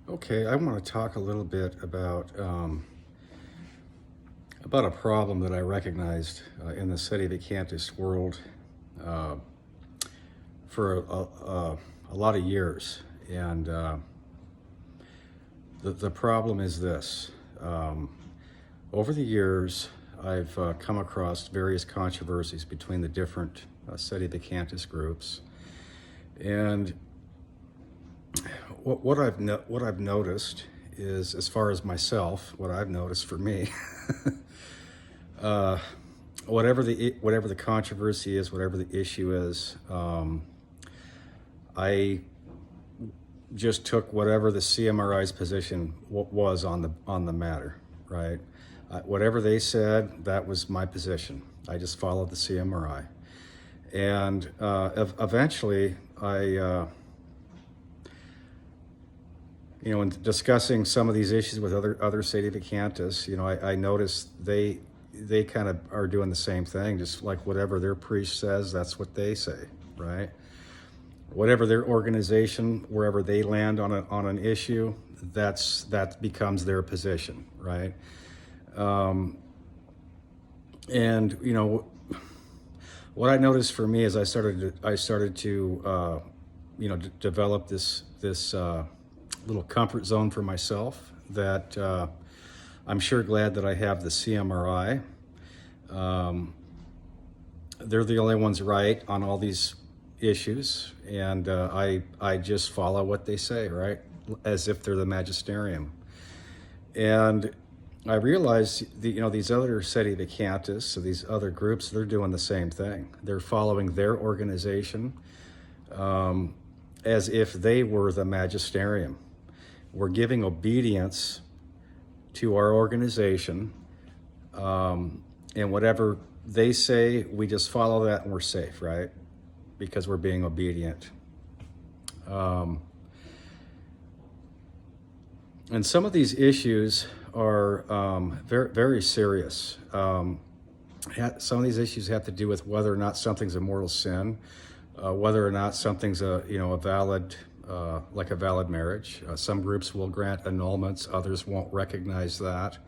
Okay, I want to talk a little bit about a problem that I recognized in the City of Acanthus world uh, for a lot of years, and the problem is this: um, over the years, I've come across various controversies between the different City of Acanthus groups, and what I've noticed is, as far as myself, what I've noticed for me, uh, whatever the controversy is, whatever the issue is, I just took whatever the CMRI's position was on the matter, right? Whatever they said, that was my position. I just followed the CMRI, and eventually in discussing some of these issues with other City of Acanthus, I noticed they kind of are doing the same thing, just like whatever their priest says, that's what they say, right? Whatever their organization, wherever they land on an issue, that becomes their position, right? Um, and what I noticed for me is I started to develop this little comfort zone for myself that I'm sure glad that I have the CMRI. Um, they're the only ones right on all these issues, and I just follow what they say, right, as if they're the magisterium. And I realized these other Seti Vacantis, so these other groups, they're doing the same thing. They're following their organization as if they were the magisterium. We're giving obedience to our organization, and whatever they say, we just follow that and we're safe, right? Because we're being obedient. And some of these issues are very, very serious. Some of these issues have to do with whether or not something's a mortal sin, whether or not something's a valid, like a valid marriage. Some groups will grant annulments, others won't recognize that.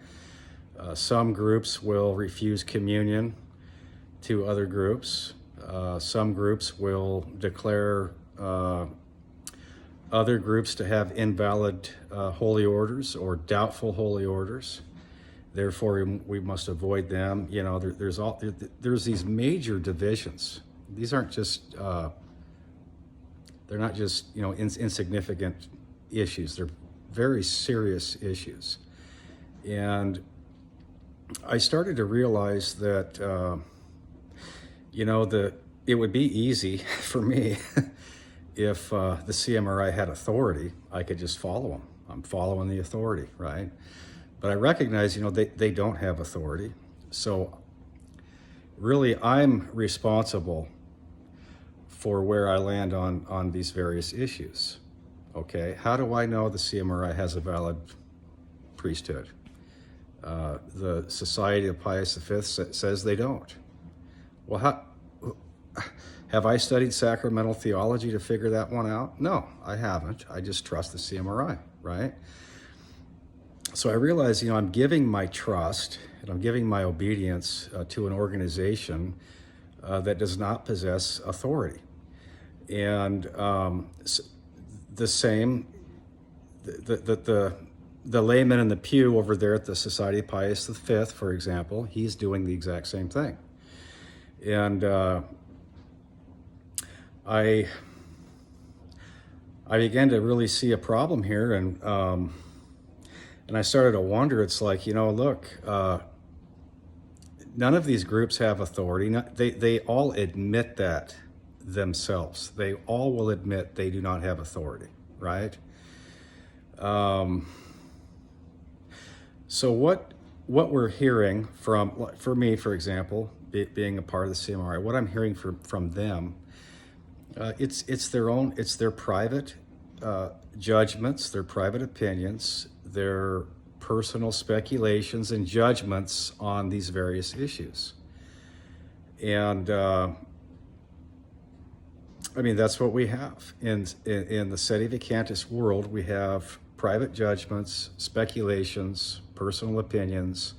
Some groups will refuse communion to other groups. Some groups will declare other groups to have invalid holy orders or doubtful holy orders. Therefore, we must avoid them. There's these major divisions. These aren't just they're not just insignificant issues. They're very serious issues, and I started to realize that it would be easy for me if the CMRI had authority. I could just follow them. I'm following the authority, right? But I recognize, they don't have authority. So really, I'm responsible for where I land on these various issues. Okay, how do I know the CMRI has a valid priesthood? The Society of Pius V says they don't. Well, have I studied sacramental theology to figure that one out? No, I haven't. I just trust the CMRI, right? So I realize, I'm giving my trust and I'm giving my obedience to an organization that does not possess authority. And the same, the layman in the pew over there at the Society of Pius V, for example, he's doing the exact same thing. And I began to really see a problem here, and I started to wonder. It's like, look, none of these groups have authority. They all admit that themselves. They all will admit they do not have authority, right? So what we're hearing for me, for example, being a part of the CMRI, what I'm hearing from them, it's their private judgments, their private opinions, their personal speculations and judgments on these various issues. And that's what we have in the Seti Vacantis world. We have private judgments, speculations, personal opinions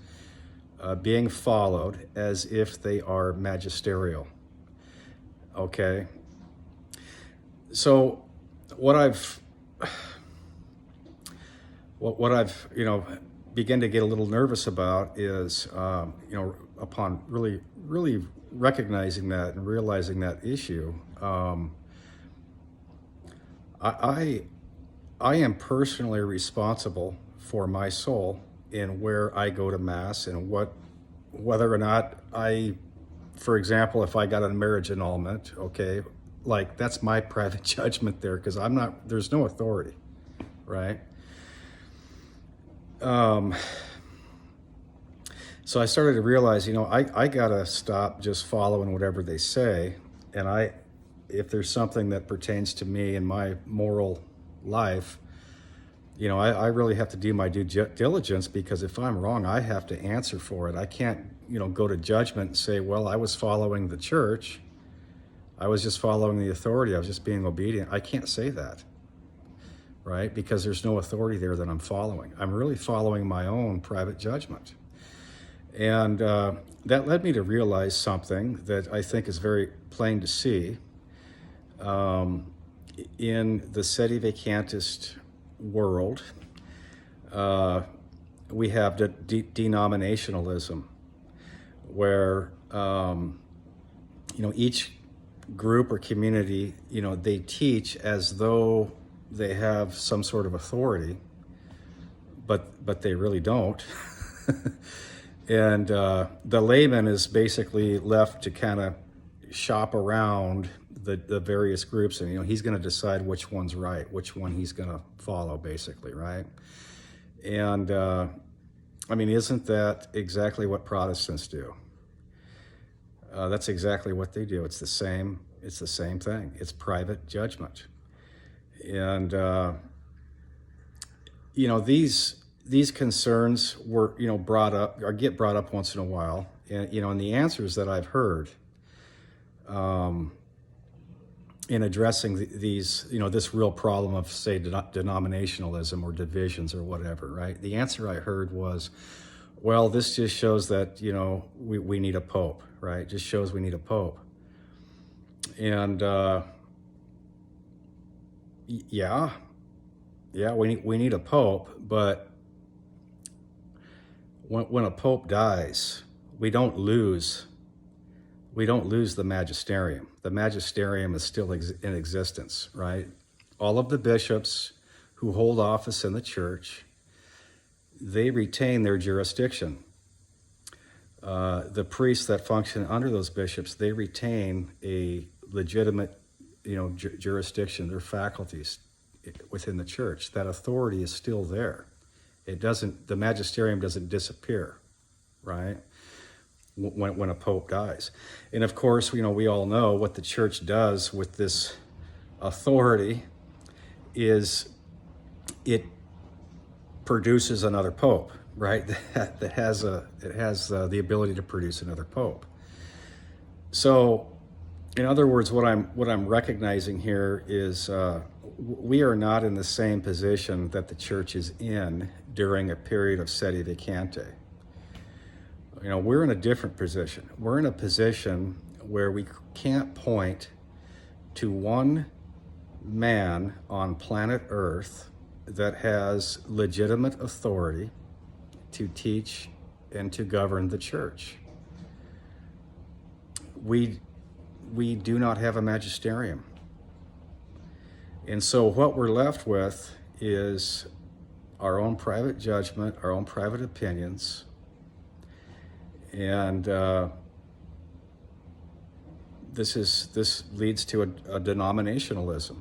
being followed as if they are magisterial. Okay? So what I've begin to get a little nervous about is, upon really recognizing that and realizing that issue, I am personally responsible for my soul in where I go to Mass and whether or not for example, if I got a marriage annulment, okay, like that's my private judgment there, because there's no authority, right? So I started to realize, I gotta stop just following whatever they say, and if there's something that pertains to me and my moral life, I really have to do my due diligence, because if I'm wrong, I have to answer for it. I can't, go to judgment and say, well, I was following the church. I was just following the authority. I was just being obedient. I can't say that, right? Because there's no authority there that I'm following. I'm really following my own private judgment. And that led me to realize something that I think is very plain to see. In the sedevacantist world, we have denominationalism, where each group or community, they teach as though they have some sort of authority, but they really don't. And the layman is basically left to kind of shop around the various groups, and he's going to decide which one's right, which one he's going to follow, basically, right? And isn't that exactly what Protestants do? That's exactly what they do. It's the same thing. It's private judgment. And these concerns were brought up, or get brought up once in a while, and and the answers that I've heard in addressing these, this real problem of, say, denominationalism or divisions or whatever, right? The answer I heard was, well, this just shows that, we need a pope, right? It just shows we need a pope. And yeah, we need a pope, but when a pope dies, we don't lose the magisterium. The magisterium is still in existence, right? All of the bishops who hold office in the church, they retain their jurisdiction. The priests that function under those bishops, they retain a legitimate, jurisdiction, their faculties within the church. That authority is still there. The magisterium doesn't disappear, right? When a pope dies. And of course, we all know what the church does with this authority is it produces another pope, right? That has the ability to produce another pope. So, in other words, what I'm recognizing here is we are not in the same position that the church is in during a period of sede vacante. We're in a different position. We're in a position where we can't point to one man on planet Earth that has legitimate authority to teach and to govern the church. We do not have a magisterium. And so what we're left with is our own private judgment, our own private opinions, and this leads to a denominationalism.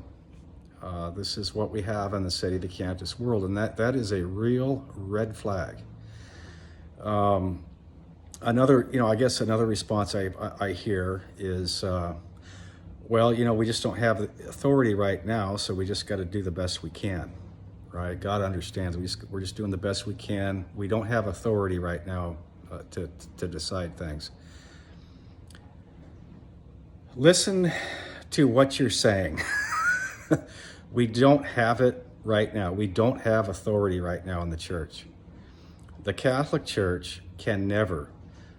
This is what we have in the sede vacantis world, and that is a real red flag. Another response I hear is, well, we just don't have the authority right now, so we just got to do the best we can, right? God understands. We're just doing the best we can. We don't have authority right now to decide things. Listen to what you're saying. We don't have it right now. We don't have authority right now in the church. The Catholic Church can never,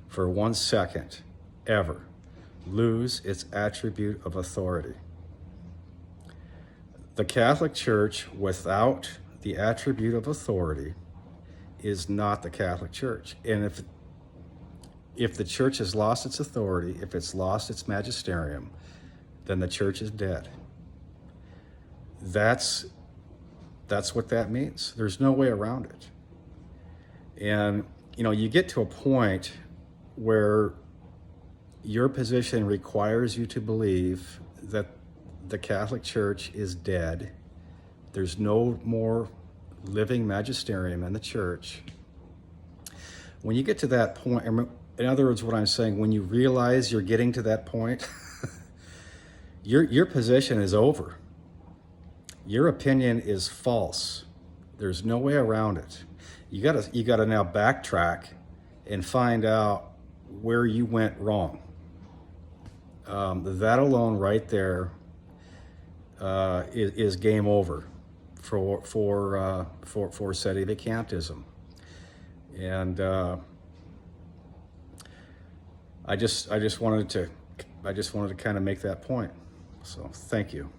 for 1 second, ever, lose its attribute of authority. The Catholic Church without the attribute of authority is not the Catholic Church. And if the church has lost its authority, if it's lost its magisterium, then the church is dead. That's what that means. There's no way around it. And, you get to a point where your position requires you to believe that the Catholic Church is dead. There's no more living magisterium in the church. When you get to that point, in other words, what I'm saying, when you realize you're getting to that point, your position is over. Your opinion is false. There's no way around it. You gotta now backtrack and find out where you went wrong. That alone right there is game over for sedevacantism. And I just wanted to kind of make that point. So thank you.